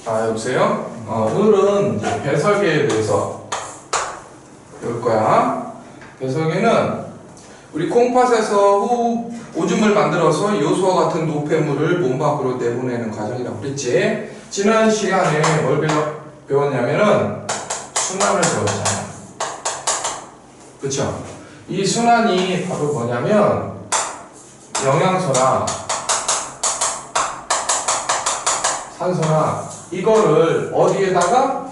여보세요? 오늘은 이제 배설계에 대해서 배울 거야. 배설계는 우리 콩팥에서 오줌을 만들어서 요소와 같은 노폐물을 몸 밖으로 내보내는 과정이라고 그랬지. 지난 시간에 뭘 배웠냐면은 순환을 배웠잖아. 그쵸? 이 순환이 바로 뭐냐면 영양소나 산소나 이거를 어디에다가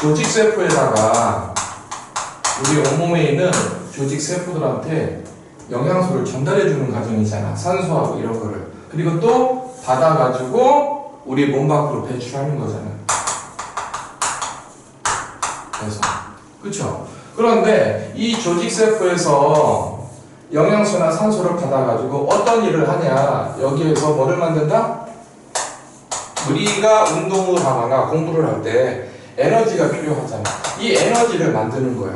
조직세포에다가 우리 온몸에 있는 조직세포들한테 영양소를 전달해주는 과정이잖아. 산소하고 이런 거를. 그리고 또 받아가지고 우리 몸 밖으로 배출하는 거잖아. 그래서 그쵸? 그런데 이 조직세포에서 영양소나 산소를 받아가지고 어떤 일을 하냐. 여기에서 뭐를 만든다? 우리가 운동을 하거나 공부를 할 때 에너지가 필요하잖아. 이 에너지를 만드는 거야.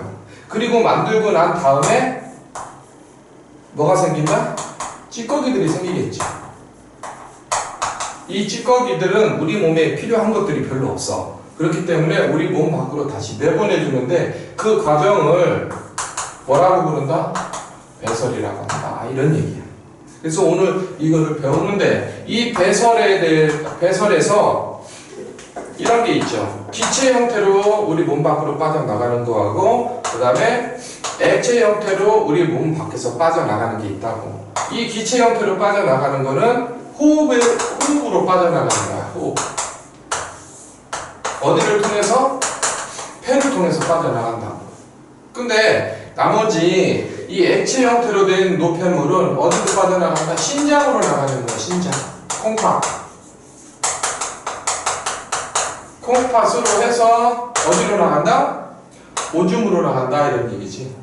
그리고 만들고 난 다음에 뭐가 생긴다? 찌꺼기들이 생기겠지. 이 찌꺼기들은 우리 몸에 필요한 것들이 별로 없어. 그렇기 때문에 우리 몸 밖으로 다시 내보내주는데 그 과정을 뭐라고 부른다? 배설이라고 한다. 이런 얘기야. 그래서 오늘 이거를 배우는데 이 배설에서 이런 게 있죠. 기체 형태로 우리 몸 밖으로 빠져나가는 거하고 그 다음에 액체 형태로 우리 몸 밖에서 빠져나가는 게 있다고. 이 기체 형태로 빠져나가는 거는 호흡으로 빠져나가는 거야. 호흡. 어디를 통해서? 폐를 통해서 빠져나간다고. 근데 나머지 이 액체 형태로 된 노폐물은 어디로 빠져나간다? 신장으로 나가는 거야. 신장. 콩팥. 콩팥으로 해서 어디로 나간다? 오줌으로 나간다 이런 얘기지.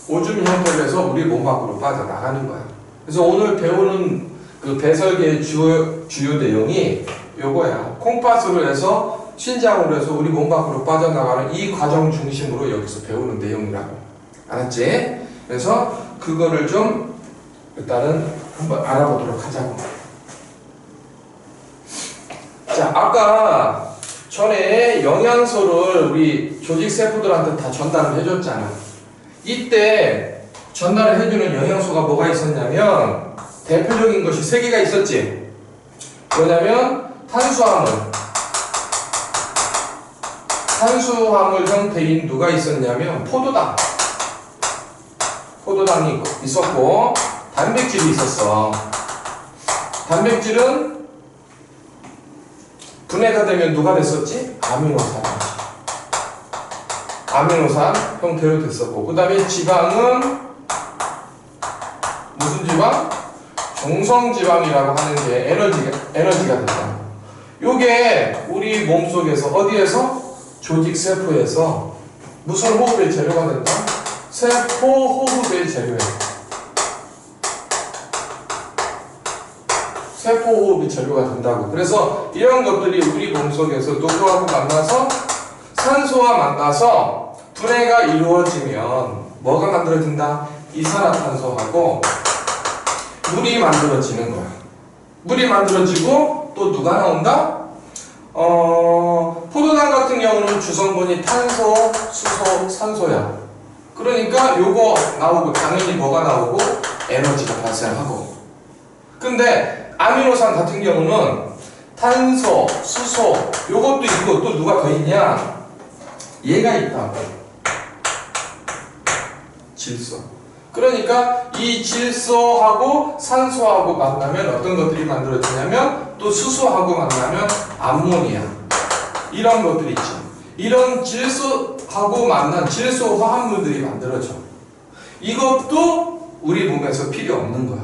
오줌 형태로 해서 우리 몸 밖으로 빠져나가는 거야. 그래서 오늘 배우는 그 배설계의 주요 내용이 요거야. 콩팥으로 해서 신장으로 해서 우리 몸 밖으로 빠져나가는 이 과정 중심으로 여기서 배우는 내용이라고. 알았지? 그래서 그거를 좀 일단은 한번 알아보도록 하자고. 자, 아까 전에 영양소를 우리 조직세포들한테 다 전달을 해줬잖아. 이때 전달을 해주는 영양소가 뭐가 있었냐면 대표적인 것이 3개가 있었지. 뭐냐면 탄수화물 형태인 누가 있었냐면 포도당이 있었고 단백질이 있었어. 단백질은 분해가 되면 누가 됐었지? 아미노산 형태로 됐었고 그 다음에 지방은 무슨 지방? 정성지방이라고 하는 게 에너지가 된다. 요게 우리 몸속에서 어디에서? 조직세포에서 무슨 호흡의 재료가 된다? 세포 호흡의 재료야. 세포 호흡의 재료가 된다고. 그래서 이런 것들이 우리 몸속에서 누구하고 만나서 산소와 만나서 분해가 이루어지면 뭐가 만들어진다? 이산화탄소하고 물이 만들어지는 거야. 물이 만들어지고 또 누가 나온다? 포도당 같은 경우는 주성분이 탄소, 수소, 산소야. 그러니까 요거 나오고 당연히 뭐가 나오고 에너지가 발생하고. 근데 아미노산 같은 경우는 탄소, 수소 요것도 있고 또 누가 더 있냐? 얘가 있다고. 질소. 그러니까 이 질소하고 산소하고 만나면 어떤 것들이 만들어지냐면 또 수소하고 만나면 암모니아 이런 것들이 있죠. 이런 질소하고 만난 질소 화합물들이 만들어져. 이것도 우리 몸에서 필요 없는 거야.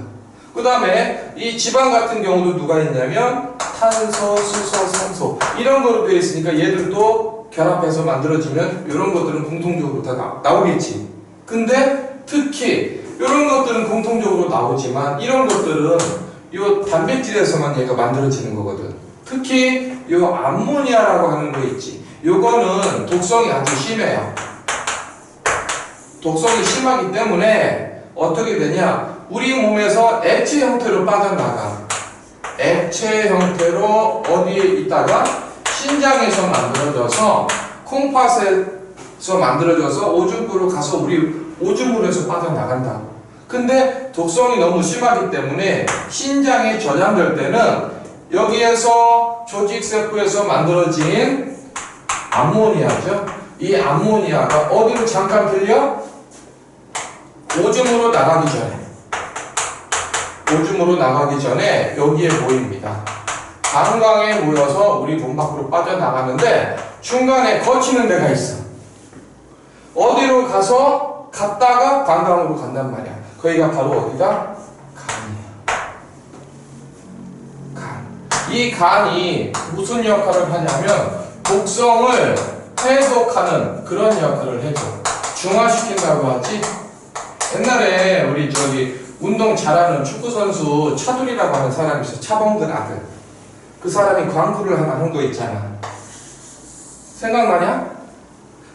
그 다음에 이 지방 같은 경우도 누가 있냐면 탄소, 수소, 산소 이런 거로 되어 있으니까 얘들도 결합해서 만들어지면 이런 것들은 공통적으로 다 나오겠지. 근데 특히 이런 것들은 공통적으로 나오지만 이런 것들은 이 단백질에서만 얘가 만들어지는 거거든. 특히 이 암모니아라고 하는 거 있지. 요거는 독성이 아주 심해요. 독성이 심하기 때문에 어떻게 되냐? 우리 몸에서 액체 형태로 빠져나가. 액체 형태로 어디에 있다가 신장에서 만들어져서 콩팥에서 만들어져서 오줌으로 가서 우리 오줌으로에서 빠져나간다고. 근데 독성이 너무 심하기 때문에 신장에 저장될 때는 여기에서 조직세포에서 만들어진 암모니아죠. 이 암모니아가 어디로 잠깐 들려? 오줌으로 나가기 전에 여기에 모입니다. 방광에 모여서 우리 몸 밖으로 빠져나가는데 중간에 거치는 데가 있어. 어디로 가서 갔다가 방광으로 간단 말이야. 거기가 바로 어디다? 간이야. 이 간이 무슨 역할을 하냐면 독성을 해독하는 그런 역할을 해줘. 중화시킨다고 하지. 옛날에 우리 운동 잘하는 축구선수 차두리라고 하는 사람이 있어. 차범근 아들. 그 사람이 광고를 하나 한 거 있잖아. 생각나냐?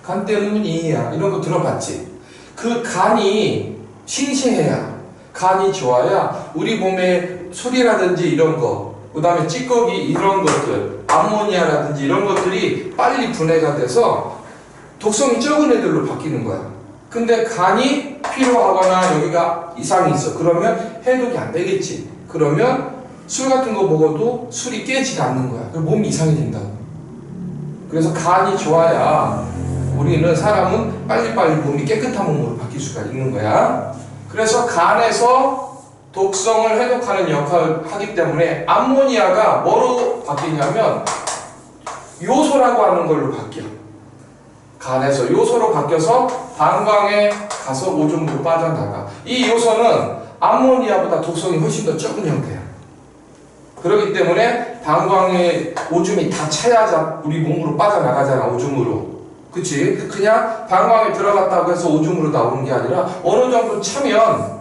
간 때문이야. 이런 거 들어봤지? 그 간이 싱싱해야, 간이 좋아야 우리 몸에 술이라든지 이런 거, 그 다음에 찌꺼기 이런 것들, 암모니아라든지 이런 것들이 빨리 분해가 돼서 독성이 적은 애들로 바뀌는 거야. 근데 간이 필요하거나 여기가 이상이 있어. 그러면 해독이 안 되겠지. 그러면 술 같은 거 먹어도 술이 깨지가 않는 거야. 그럼 몸이 이상해진다고. 그래서 간이 좋아야 우리는 사람은 빨리빨리 몸이 깨끗한 몸으로 바뀔 수가 있는 거야. 그래서 간에서 독성을 해독하는 역할을 하기 때문에 암모니아가 뭐로 바뀌냐면 요소라고 하는 걸로 바뀌어. 간에서 요소로 바뀌어서 방광에 가서 오줌으로 빠져나가. 이 요소는 암모니아보다 독성이 훨씬 더 적은 형태야. 그렇기 때문에 방광에 오줌이 다 차야 우리 몸으로 빠져나가잖아. 오줌으로. 그치? 그냥 방광에 들어갔다고 해서 오줌으로 나오는 게 아니라 어느 정도 차면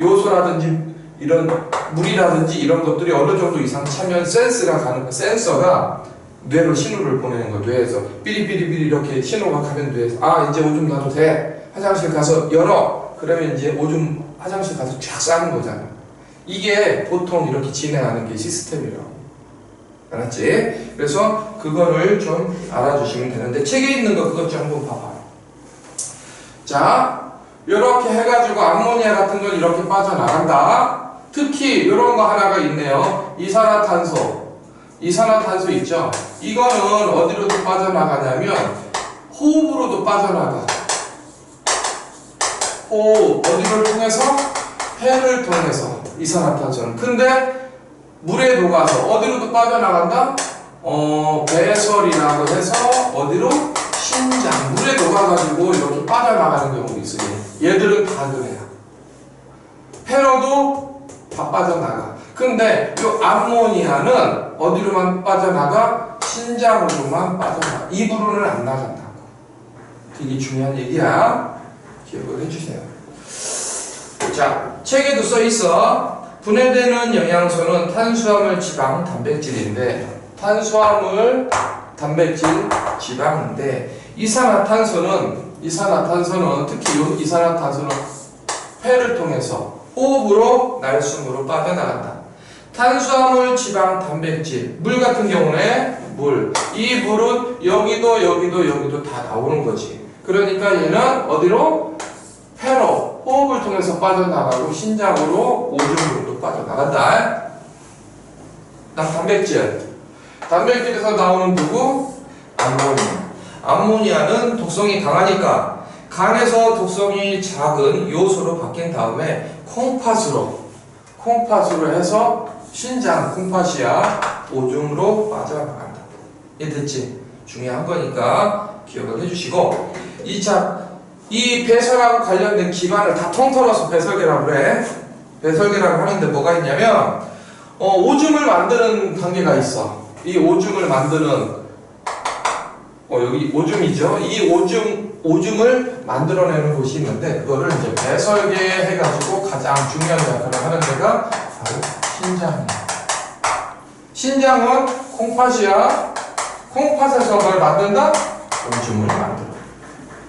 요소라든지 이런 물이라든지 이런 것들이 어느 정도 이상 차면 센서가 뇌로 신호를 보내는 거야. 뇌에서 삐리삐리삐리 이렇게 신호가 가면 뇌에서 이제 오줌 나도 돼. 화장실 가서 열어. 그러면 이제 오줌 화장실 가서 쫙 싸는 거잖아. 이게 보통 이렇게 진행하는 게 시스템이라고. 알았지? 그래서 그거를 좀 알아주시면 되는데 책에 있는 거 그것 좀 한번 봐봐요. 자, 이렇게 해가지고 암모니아 같은 건 이렇게 빠져나간다. 특히 이런 거 하나가 있네요. 이산화탄소. 이산화탄소 있죠? 이거는 어디로도 빠져나가냐면 호흡으로도 빠져나가. 호흡. 어디를 통해서? 폐를 통해서. 이산화탄소는. 근데 물에 녹아서 어디로도 빠져나간다? 배설이라고 해서 어디로? 신장. 물에 녹아가지고 이렇게 빠져나가는 경우가 있어요. 얘들은 다 그래요. 폐로도 다 빠져나가. 근데 이 암모니아는 어디로만 빠져나가? 신장으로만 빠져나가. 입으로는 안 나간다고. 되게 중요한 얘기야. 기억을 해주세요. 자, 책에도 써 있어. 분해되는 영양소는 탄수화물, 지방, 단백질인데 탄수화물, 단백질, 지방인데 이산화탄소는 특히 이 이산화탄소는 폐를 통해서 호흡으로 날숨으로 빠져나간다. 탄수화물, 지방, 단백질, 물 같은 경우는 물. 이 물은 여기도 다 나오는 거지. 그러니까 얘는 어디로? 폐로 호흡을 통해서 빠져나가고 신장으로 오줌으로도 빠져나간다. 단백질에서 나오는 누구? 암모니아. 암모니아는 독성이 강하니까 간에서 독성이 작은 요소로 바뀐 다음에 콩팥으로 해서 신장, 콩팥이야 오줌으로 빠져나간다. 이해됐지? 중요한 거니까 기억을 해주시고 이 배설하고 관련된 기관을 다 통틀어서 배설계라고 그래. 배설계라고 하는데 뭐가 있냐면 오줌을 만드는 단계가 있어. 이 오줌을 만드는 여기 오줌이죠. 이 오줌을 만들어내는 곳이 있는데 그거를 이제 배설계 해가지고 가장 중요한 역할을 하는 데가 바로 신장이야. 신장은 콩팥이야. 콩팥에서 뭘 만든다? 오줌을 만들어.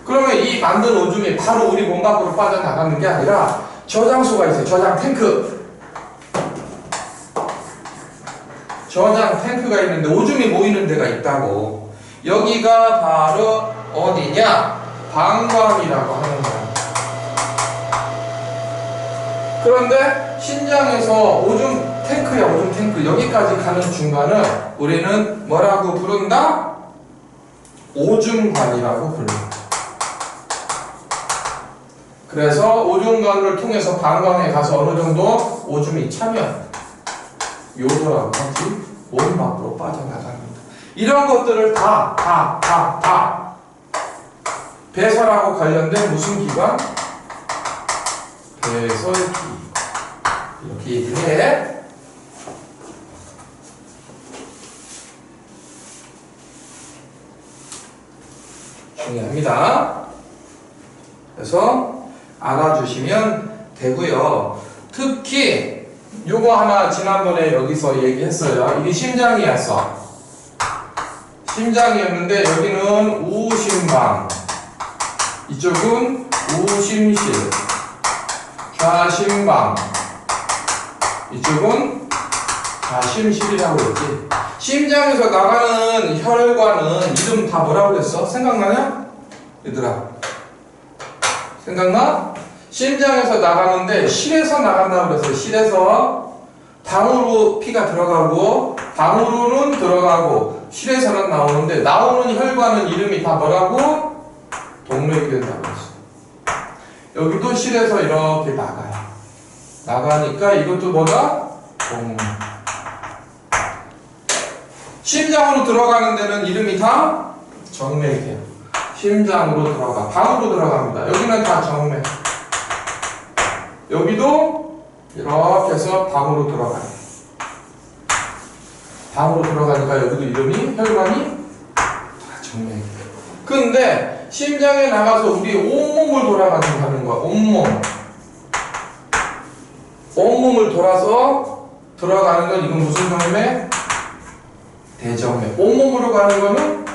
그러면 이 만든 오줌이 바로 우리 몸 밖으로 빠져나가는 게 아니라 저장소가 있어요. 저장 탱크. 저장 탱크가 있는데 오줌이 모이는 데가 있다고. 여기가 바로 어디냐? 방광이라고 하는 거야. 그런데 신장에서 오줌 탱크야, 오줌 탱크. 여기까지 가는 중간을 우리는 뭐라고 부른다? 오줌관이라고 부른다. 그래서 오줌관을 통해서 방광에 가서 어느 정도 오줌이 차면 요도라고 하지 몸 밖으로 빠져나갑니다. 이런 것들을 다 배설하고 관련된 무슨 기관? 배설기. 이렇게 얘기를 해. 중요합니다. 그래서 알아주시면 되고요. 특히 요거 하나 지난번에 여기서 얘기했어요. 이게 심장이었어. 심장이었는데 여기는 우심방, 이쪽은 우심실, 좌심방, 이쪽은 좌심실이라고 했지. 심장에서 나가는 혈관은 이름 다 뭐라고 그랬어? 생각나냐? 얘들아 생각나? 심장에서 나가는데 실에서 나간다고 그랬어요. 실에서 당으로 피가 들어가고 당으로는 들어가고 실에서는 나오는데 나오는 혈관은 이름이 다 뭐라고? 동맥이 된다고 그랬어. 여기도 실에서 이렇게 나가요. 나가니까 이것도 뭐다? 동맥. 심장으로 들어가는 데는 이름이 다 정맥이에요. 심장으로 들어가, 방으로 들어갑니다. 여기는 다 정맥. 여기도 이렇게 해서 방으로 들어가요. 방으로 들어가니까 여기도 이름이 혈관이 다 정맥이에요. 근데 심장에 나가서 우리 온몸을 돌아가는 거야. 온몸. 온몸을 돌아서 들어가는 건 이건 무슨 정맥? 대정맥. 온몸으로 가는 거는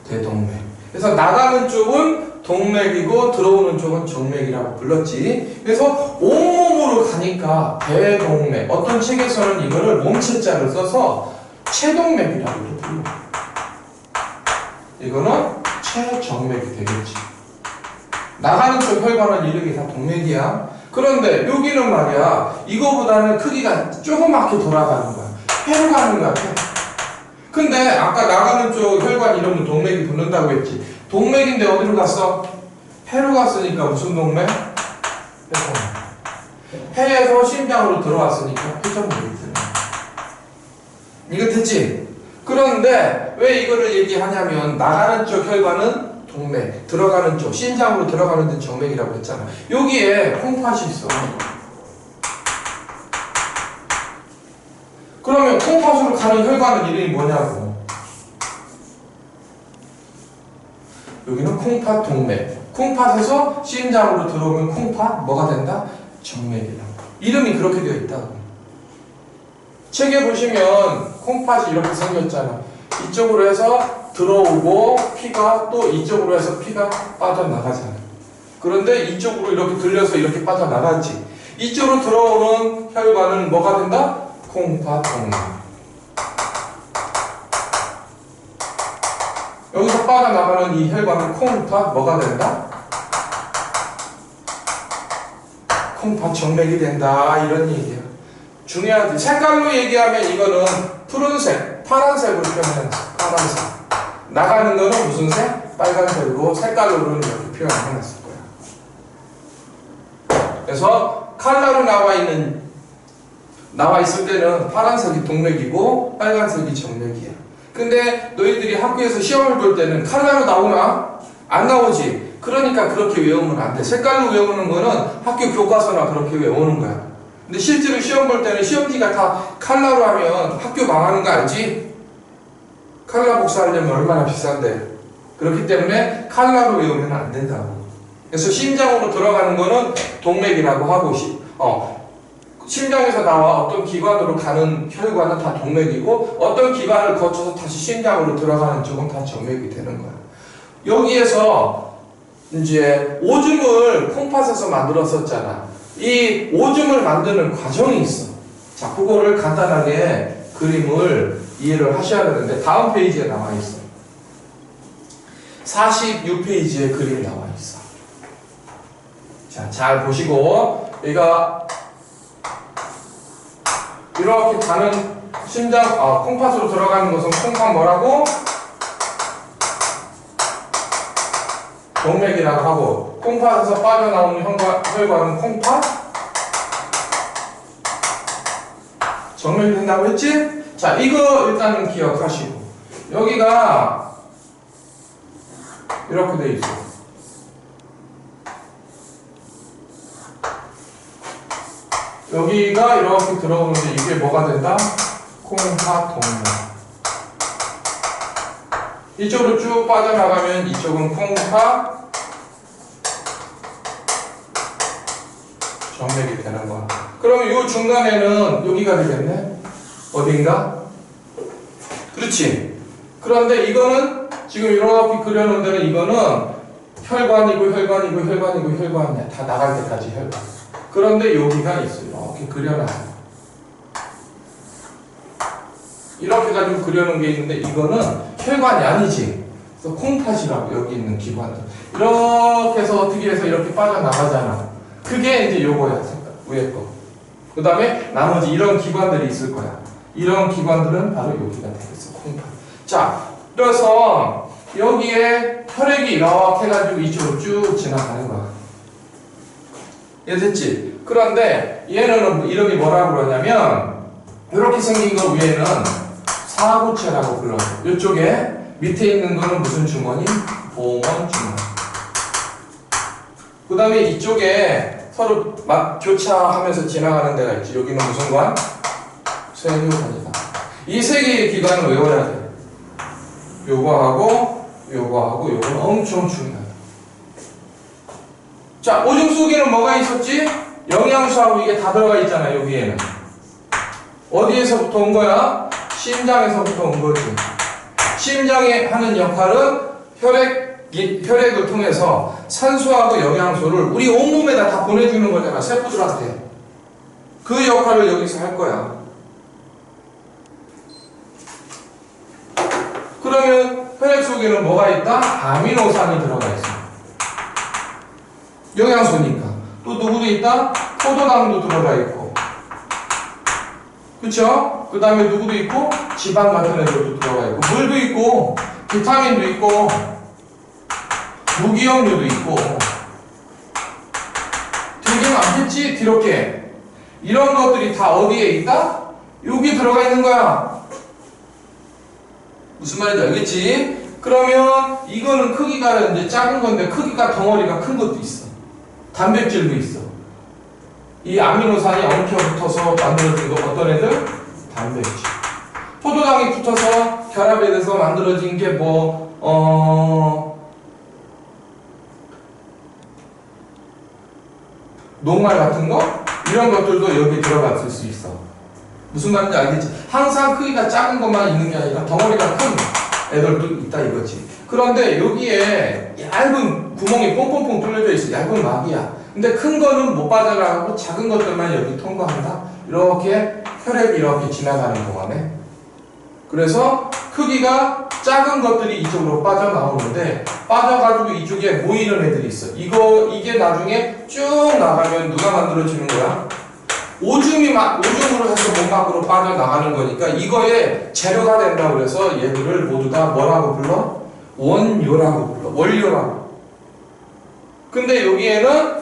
대동맥. 그래서 나가는 쪽은 동맥이고 들어오는 쪽은 정맥이라고 불렀지. 그래서 온몸으로 가니까 대동맥. 어떤 책에서는 이거를 몸체자를 써서 체동맥이라고도 불러. 이거는 체정맥이 되겠지. 나가는 쪽 혈관은 이름이 다 동맥이야. 그런데 여기는 말이야, 이거보다는 크기가 조그맣게 돌아가는 거야. 폐로 가는 거야, 폐. 근데 아까 나가는 쪽 혈관 이름은 동맥이 붙는다고 했지. 동맥인데 어디로 갔어? 폐로 갔으니까 무슨 동맥? 폐동맥. 폐에서 심장으로 들어왔으니까 폐정맥이 되는 거야. 이거 됐지? 그런데 왜 이거를 얘기하냐면 나가는 쪽 혈관은 동맥, 들어가는 쪽, 심장으로 들어가는 데는 정맥이라고 했잖아. 여기에 콩팥이 있어. 그러면 콩팥으로 가는 혈관은 이름이 뭐냐고. 여기는 콩팥 동맥. 콩팥에서 심장으로 들어오면 콩팥 뭐가 된다? 정맥이라고. 이름이 그렇게 되어 있다고. 책에 보시면 콩팥이 이렇게 생겼잖아. 이쪽으로 해서 들어오고 피가 또 이쪽으로 해서 피가 빠져나가잖아. 그런데 이쪽으로 이렇게 들려서 이렇게 빠져나가지. 이쪽으로 들어오는 혈관은 뭐가 된다? 콩팥 동맥. 여기서 빠져나가는 이 혈관은 콩팥 뭐가 된다? 콩팥 정맥이 된다. 이런 얘기야. 중요하지. 색깔로 얘기하면 이거는 푸른색, 파란색으로 표현해놨어. 파란색. 나가는 거는 무슨 색? 빨간색으로 색깔로는 이렇게 표현해놨을 거야. 그래서 칼라로 나와 있을 때는 파란색이 동맥이고 빨간색이 정맥이야. 근데 너희들이 학교에서 시험을 볼 때는 칼라로 나오나? 안 나오지. 그러니까 그렇게 외우면 안 돼. 색깔로 외우는 거는 학교 교과서나 그렇게 외우는 거야. 근데 실제로 시험 볼 때는 시험지가 다 칼라로 하면 학교 망하는 거 알지? 칼라 복사하려면 얼마나 비싼데. 그렇기 때문에 칼라로 외우면 안 된다고. 그래서 심장으로 들어가는 거는 동맥이라고 하고 심장에서 나와 어떤 기관으로 가는 혈관은 다 동맥이고 어떤 기관을 거쳐서 다시 심장으로 들어가는 쪽은 다 정맥이 되는 거야. 여기에서 이제 오줌을 콩팥에서 만들었었잖아. 이 오줌을 만드는 과정이 있어. 자, 그거를 간단하게 그림을 이해를 하셔야 되는데 다음 페이지에 나와 있어. 46페이지에 그림이 나와 있어. 자, 잘 보시고 여기가 이렇게 가는 심장, 콩팥으로 들어가는 것은 콩팥 뭐라고? 동맥이라고 하고, 콩팥에서 빠져나오는 혈관은 콩팥 정맥이 된다고 했지? 자, 이거 일단은 기억하시고, 여기가 이렇게 돼 있어. 여기가 이렇게 들어오는데 이게 뭐가 된다? 콩팥 동맥. 이쪽으로 쭉 빠져나가면 이쪽은 콩팥 정맥이 되는 거야. 그러면 이 중간에는 여기가 되겠네? 어딘가? 그렇지. 그런데 이거는 지금 이렇게 그려놓은 데는 이거는 혈관이고 혈관이야. 다 나갈 때까지 혈관. 그런데 여기가 있어요. 이렇게 그려놔요. 이렇게 가지고 그려놓은 게 있는데 이거는 혈관이 아니지. 그래서 콩팥이라고 여기 있는 기관들. 이렇게 해서 어떻게 해서 이렇게 빠져나가잖아. 그게 이제 요거야. 위에 거. 그 다음에 나머지 이런 기관들이 있을 거야. 이런 기관들은 바로 여기가 되겠어. 콩팥. 자, 그래서 여기에 혈액이 이렇게 해가지고 이쪽으로 쭉 지나가는 거야. 이해됐지? 그런데 얘는 이름이 뭐라고 그러냐면 이렇게 생긴 거 위에는 사구체라고 불러요. 이쪽에 밑에 있는 거는 무슨 주머니? 봉원 주머니. 그 다음에 이쪽에 서로 막 교차하면서 지나가는 데가 있지. 여기는 무슨 관? 쇠뇨관이다. 이 세 개의 기관을 외워야 돼. 요거하고 요거는 엄청 중요하다. 자, 오줌 속에는 뭐가 있었지? 영양소하고 이게 다 들어가 있잖아. 여기에는 어디에서부터 온 거야? 심장에서부터 온 거지. 심장이 하는 역할은 혈액을 통해서 산소하고 영양소를 우리 온몸에다 다 보내주는 거잖아. 세포들한테. 그 역할을 여기서 할 거야. 그러면 혈액 속에는 뭐가 있다? 아미노산이 들어가 있어. 영양소니까. 또 누구도 있다? 포도당도 들어가 있고. 그쵸? 그 다음에 누구도 있고? 지방 같은 애들도 들어가 있고. 물도 있고, 비타민도 있고, 무기염료도 있고. 되게 많겠지? 이렇게. 이런 것들이 다 어디에 있다? 여기 들어가 있는 거야. 무슨 말인지 알겠지? 그러면 이거는 크기가 이제 작은 건데 크기가 덩어리가 큰 것도 있어. 단백질도 있어. 이 아미노산이 엉켜 붙어서 만들어진 거 어떤 애들? 단백질. 포도당이 붙어서 결합이 돼서 만들어진 게 녹말 같은 거? 이런 것들도 여기 들어갔을 수 있어. 무슨 말인지 알겠지? 항상 크기가 작은 것만 있는 게 아니라 덩어리가 큰 애들도 있다 이거지. 그런데 여기에 얇은 구멍이 뽕뽕뽕 뚫려져 있어. 얇은 막이야. 근데 큰 거는 못 빠져나가고 작은 것들만 여기 통과한다. 이렇게 혈액이 이렇게 지나가는 동안에. 그래서 크기가 작은 것들이 이쪽으로 빠져나오는데 빠져가지고 이쪽에 모이는 애들이 있어. 이게 나중에 쭉 나가면 누가 만들어지는 거야? 오줌으로 해서 몸 밖으로 빠져나가는 거니까 이거에 재료가 된다고 그래서 얘들을 모두 다 뭐라고 불러? 원료라고 불러. 원료라고. 근데 여기에는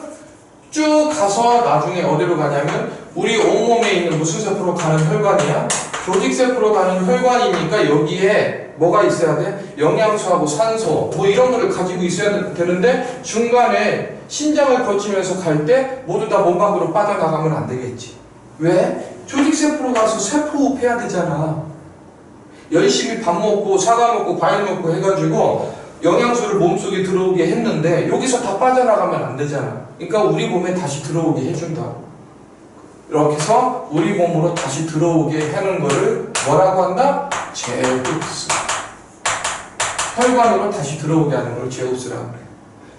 쭉 가서 나중에 어디로 가냐면 우리 온몸에 있는 무슨 세포로 가는 혈관이야? 조직세포로 가는 혈관이니까 여기에 뭐가 있어야 돼? 영양소하고 산소 뭐 이런 거를 가지고 있어야 되는데 중간에 신장을 거치면서 갈 때 모두 다 몸 밖으로 빠져나가면 안 되겠지. 왜? 조직세포로 가서 세포호흡해야 되잖아. 열심히 밥 먹고 사과 먹고 과일 먹고 해가지고 영양소를 몸속에 들어오게 했는데 여기서 다 빠져나가면 안 되잖아. 그러니까 우리 몸에 다시 들어오게 해준다. 이렇게 해서 우리 몸으로 다시 들어오게 하는 거를 뭐라고 한다? 제흡수. 혈관으로 다시 들어오게 하는 걸 제흡수라고 그래.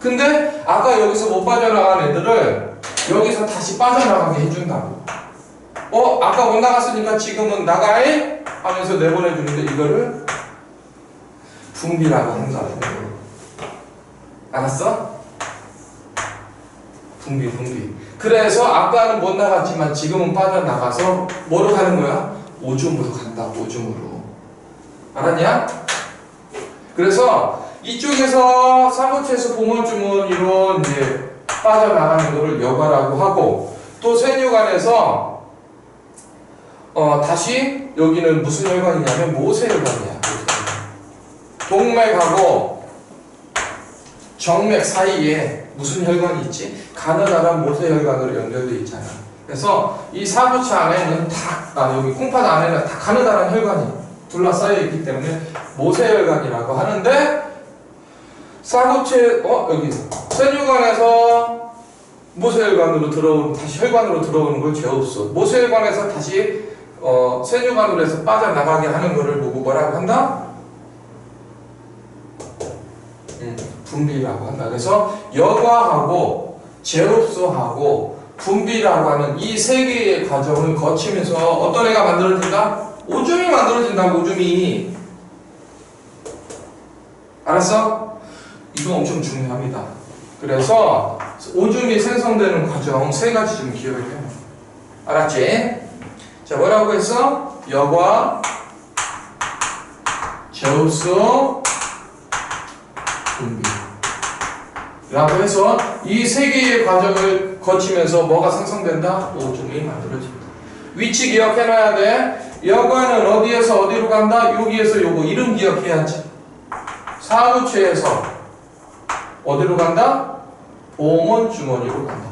근데 아까 여기서 못 빠져나간 애들을 여기서 다시 빠져나가게 해준다고. 아까 못 나갔으니까 지금은 나가해? 하면서 내보내주는데 이거를 분비라고 한다. 알았어? 분비. 그래서 아까는 못 나갔지만 지금은 빠져나가서 뭐로 가는 거야? 오줌으로 간다. 오줌으로. 알았냐? 그래서 이쪽에서 사고체에서 봉원주머니로 이제 빠져나가는 거를 여과라고 하고, 또 세뇨관에서 다시 여기는 무슨 혈관이냐면 모세혈관이야. 동맥하고 정맥 사이에 무슨 혈관이 있지? 가느다란 모세혈관으로 연결되어 있잖아. 그래서 이 사고체 안에는 여기 콩팥 안에는 다 가느다란 혈관이 둘러싸여 있기 때문에 모세혈관이라고 하는데, 사고체 여기 세뇨관에서 모세혈관으로 다시 혈관으로 들어오는 걸 제옵소. 모세혈관에서 다시 세뇨관으로 해서 빠져나가게 하는 거를 보고 뭐라고 한다? 분비라고 한다. 그래서 여과하고 제옵소하고 분비라고 하는 이 세 개의 과정을 거치면서 어떤 애가 만들어진다? 오줌이 만들어진다. 오줌이. 알았어? 이거 엄청 중요합니다. 그래서 오줌이 생성되는 과정 세 가지 좀 기억을 해요. 알았지? 자, 뭐라고 했어? 여과, 제옵소, 분비 라고 해서 이 세 개의 과정을 거치면서 뭐가 생성된다? 오줌이 만들어진다. 위치 기억해놔야 돼. 여과는 어디에서 어디로 간다? 여기에서 요거 이름 기억해야지. 사고체에서 어디로 간다? 봉원주머니로 간다.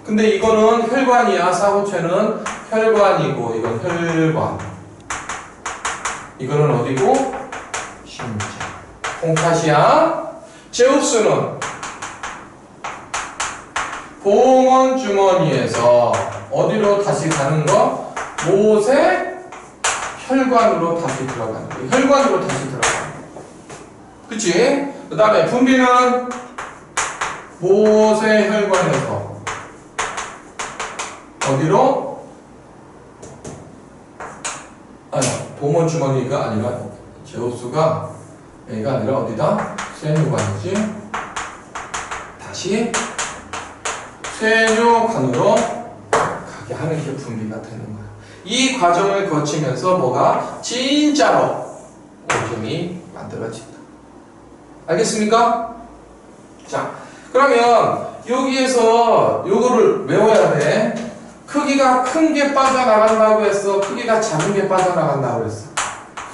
근데 이거는 혈관이야. 사고체는 혈관이고 이건 혈관. 이거는 어디고? 심장. 콩팥이야. 제우스는 봉원주머니에서 어디로 다시 가는 거? 모세 혈관으로 다시 들어가는 거. 혈관으로 다시 들어가는 거. 그치? 그 다음에 분비는 모세 혈관에서 어디로? 아니, 봉원주머니가 아니라 제우스가 얘가 아니라 어디다? 세뇨관이지? 다시 세뇨관으로 가게 하는 게 분비가 되는 거야. 이 과정을 거치면서 뭐가 진짜로 오줌이 만들어진다. 알겠습니까? 자, 그러면 여기에서 요거를 외워야 돼. 크기가 큰 게 빠져나간다고 했어? 크기가 작은 게 빠져나간다고 했어?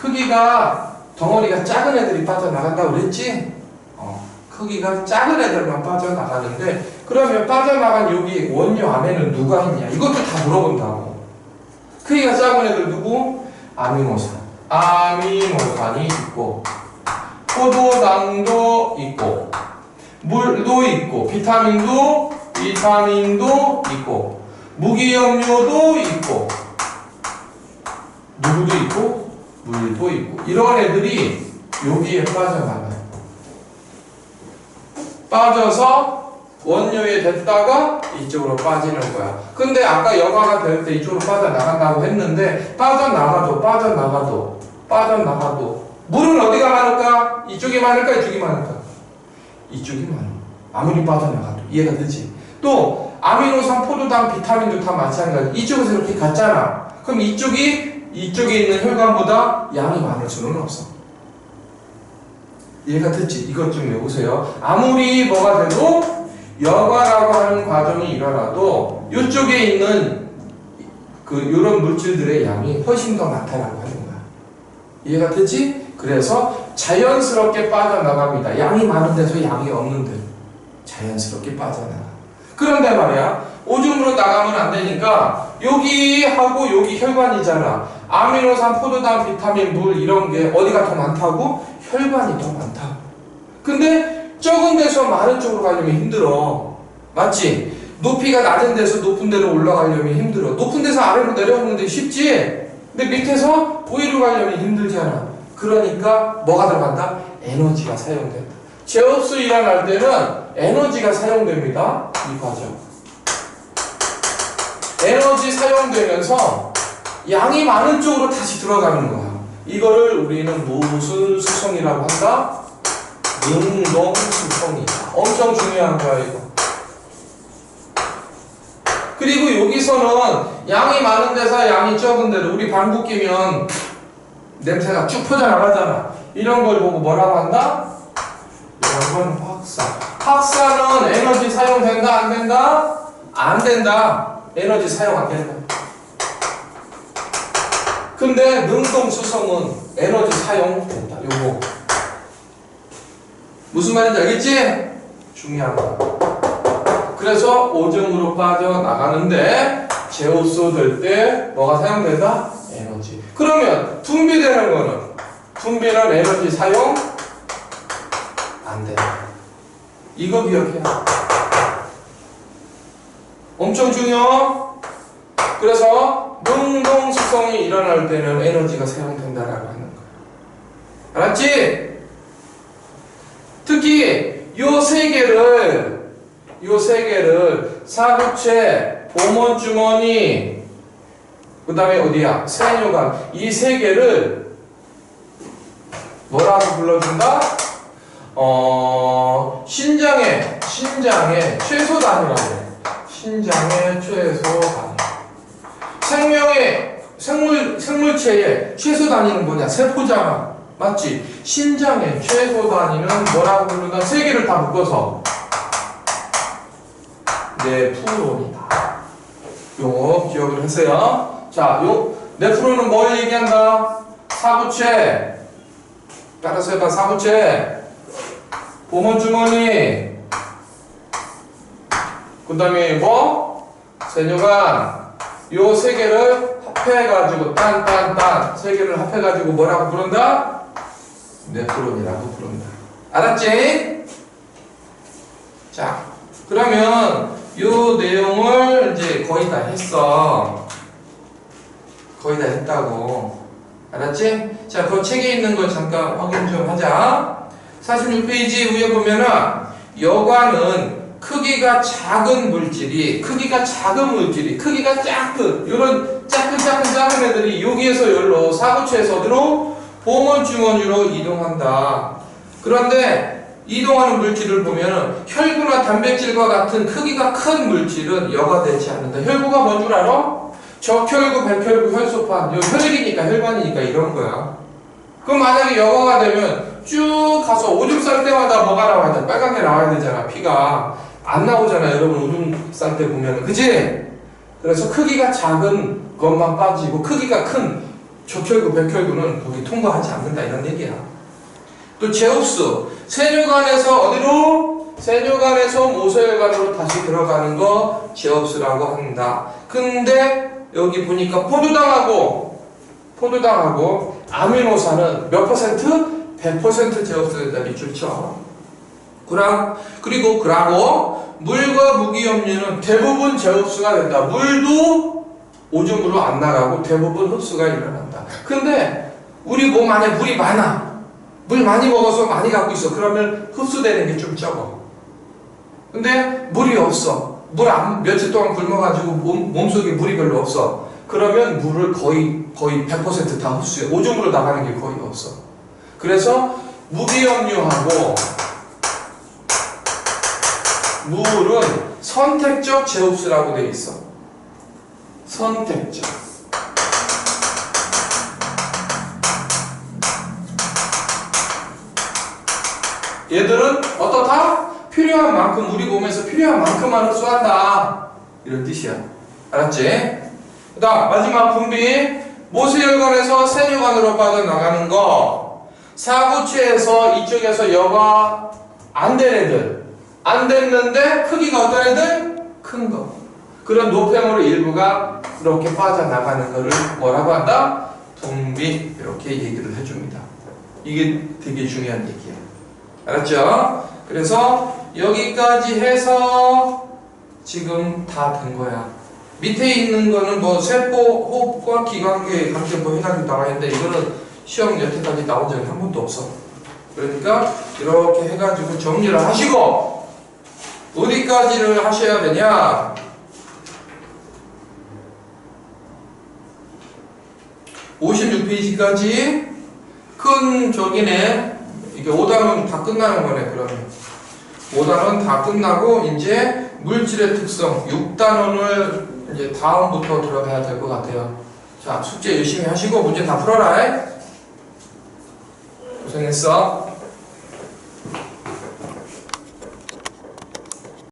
크기가 덩어리가 작은 애들이 빠져나간다고 그랬지? 크기가 작은 애들만 빠져나가는데, 그러면 빠져나간 여기 원료 안에는 누가 있냐? 이것도 다 물어본다고. 크기가 작은 애들 누구? 아미노산. 아미노산이 있고, 포도당도 있고, 물도 있고, 비타민도 있고, 무기염료도 있고, 누구도 있고, 물도 있고, 이런 애들이 여기에 빠져나가요. 빠져서 원료에 됐다가 이쪽으로 빠지는 거야. 근데 아까 여과가 될 때 이쪽으로 빠져나간다고 했는데, 빠져나가도 물은 어디가 많을까? 이쪽이 많을까? 이쪽이 많을까? 이쪽이 많아. 아무리 빠져나가도. 이해가 되지? 또 아미노산, 포도당, 비타민도 다 마찬가지. 이쪽에서 이렇게 갔잖아. 그럼 이쪽에 있는 혈관보다 양이 많을 수는 없어. 이해가 됐지? 이것 좀 외우세요. 아무리 뭐가 돼도 여과라고 하는 과정이 일어나도 이쪽에 있는 이런 물질들의 양이 훨씬 더 많다라고 하는 거야. 이해가 되지? 그래서 자연스럽게 빠져나갑니다. 양이 많은 데서 양이 없는 데 자연스럽게 빠져나가. 그런데 말이야, 오줌으로 나가면 안 되니까 여기하고 여기 혈관이잖아. 아미노산, 포도당, 비타민, 물 이런 게 어디가 더 많다고? 혈관이 더 많다고. 근데 적은 데서 많은 쪽으로 가려면 힘들어. 맞지? 높이가 낮은 데서 높은 데로 올라가려면 힘들어. 높은 데서 아래로 내려오는 데 쉽지? 근데 밑에서 위로 가려면 힘들잖아. 그러니까 뭐가 들어간다? 에너지가 사용된다. 제옵스 일어날 때는 에너지가 사용됩니다. 이 과정. 에너지 사용되면서 양이 많은 쪽으로 다시 들어가는 거야. 이거를 우리는 무슨 수성이라고 한다? 능동 수성이다. 엄청 중요한 거야 이거. 그리고 여기서는 양이 많은 데서 양이 적은 데로 우리 방구 끼면 냄새가 쭉 퍼져나가잖아. 이런 걸 보고 뭐라고 한다? 이런 건 확산. 확산은 에너지 사용된다 안 된다? 안 된다. 에너지 사용 안 된다. 근데 능동수성은 에너지 사용된다. 요거 무슨 말인지 알겠지? 중요한 거야. 그래서 오줌으로 빠져나가는데 제우스 될 때 뭐가 사용된다? 에너지. 그러면 분비되는 거는 분비는 에너지 사용 안 된다. 이거 기억해야 돼. 엄청 중요. 그래서 능동수성이 일어날 때는 에너지가 사용된다라고 하는 거야. 알았지? 특히 요 세 개를 사구체, 보몬주머니, 그 다음에 어디야? 세뇨관. 이 세 개를 뭐라고 불러준다? 신장의 최소 단위라고 해. 신장의 최소 단위. 생물체의 최소 단위는 뭐냐? 세포잖아. 맞지? 신장의 최소 단위는 뭐라고 부른다? 세 개를 다 묶어서 네프론이다. 요거 기억을 하세요. 자, 요 네프론은 뭘 얘기한다? 사구체. 따라서 해봐. 사구체. 보몬주머니. 그 다음에 뭐? 세뇨관. 요 세 개를 합해가지고 딴 세 개를 합해가지고 뭐라고 부른다? 네프론이라고 부른다. 알았지? 자, 그러면 요 내용을 이제 거의 다 했어. 거의 다 했다고. 알았지? 자, 그 책에 있는 거 잠깐 확인 좀 하자. 46페이지 위에 보면은 여관은 크기가 작은 물질이 크기가 작은 요런 작은 애들이 여기에서 열로 사구체에서 어디로? 보몬주머니로 이동한다. 그런데 이동하는 물질을 보면 혈구나 단백질과 같은 크기가 큰 물질은 여과되지 않는다. 혈구가 뭔 줄 알아? 적혈구, 백혈구, 혈소판. 요 혈액이니까 혈관이니까 이런 거야. 그럼 만약에 여과가 되면 쭉 가서 오줌 쌀 때마다 뭐가 나와야 돼? 빨간 게 나와야 되잖아. 피가 안 나오잖아. 여러분 오줌 쌀 때 보면, 그지? 그래서 크기가 작은 것만 빠지고 크기가 큰 적혈구, 백혈구는 거기 통과하지 않는다 이런 얘기야. 또 제우스, 세뇨관에서 어디로? 세뇨관에서 모세혈관으로 다시 들어가는 거 제우스라고 한다. 근데 여기 보니까 포도당하고 아미노산은 몇 퍼센트? 100% 제우스 된다. 밑줄 쳐. 그리고 그라고 물과 무기염류는 대부분 제우스가 된다. 물도 오줌으로 안 나가고 대부분 흡수가 일어난다. 근데 우리 몸 안에 물이 많아. 물 많이 먹어서 많이 갖고 있어. 그러면 흡수되는 게 좀 적어. 근데 물이 없어. 며칠 동안 굶어가지고 몸속에 물이 별로 없어. 그러면 물을 거의 100% 다 흡수해. 오줌으로 나가는 게 거의 없어. 그래서 무기염류하고 물은 선택적 제흡수라고 되어 있어. 선택적. 얘들은 어떻다? 필요한 만큼, 우리 몸에서 필요한 만큼만 흡수한다. 이런 뜻이야. 알았지? 그 다음 마지막 분비. 모세혈관에서 세뇨관으로 빠져나가는 거. 사구체에서 이쪽에서 여과 안 된 애들. 안 됐는데 크기가 어떤 애들? 큰 거. 그런 노폐물 일부가 이렇게 빠져나가는 거를 뭐라고 한다? 분비. 이렇게 얘기를 해줍니다. 이게 되게 중요한 얘기야. 알았죠? 그래서 여기까지 해서 지금 다 된 거야. 밑에 있는 거는 뭐 세포, 호흡과 기관계 관계 뭐 해가지고 나와 있는데 이거는 시험 여태까지 나온 적이 한 번도 없어. 그러니까 이렇게 해가지고 정리를 하시고 어디까지를 하셔야 되냐? 페이지까지 큰 저기네. 이게 5단원 다 끝나는 거네, 그러면. 5단원 다 끝나고, 이제 물질의 특성, 6단원을 이제 다음부터 들어가야 될 것 같아요. 자, 숙제 열심히 하시고 문제 다 풀어라. 고생했어.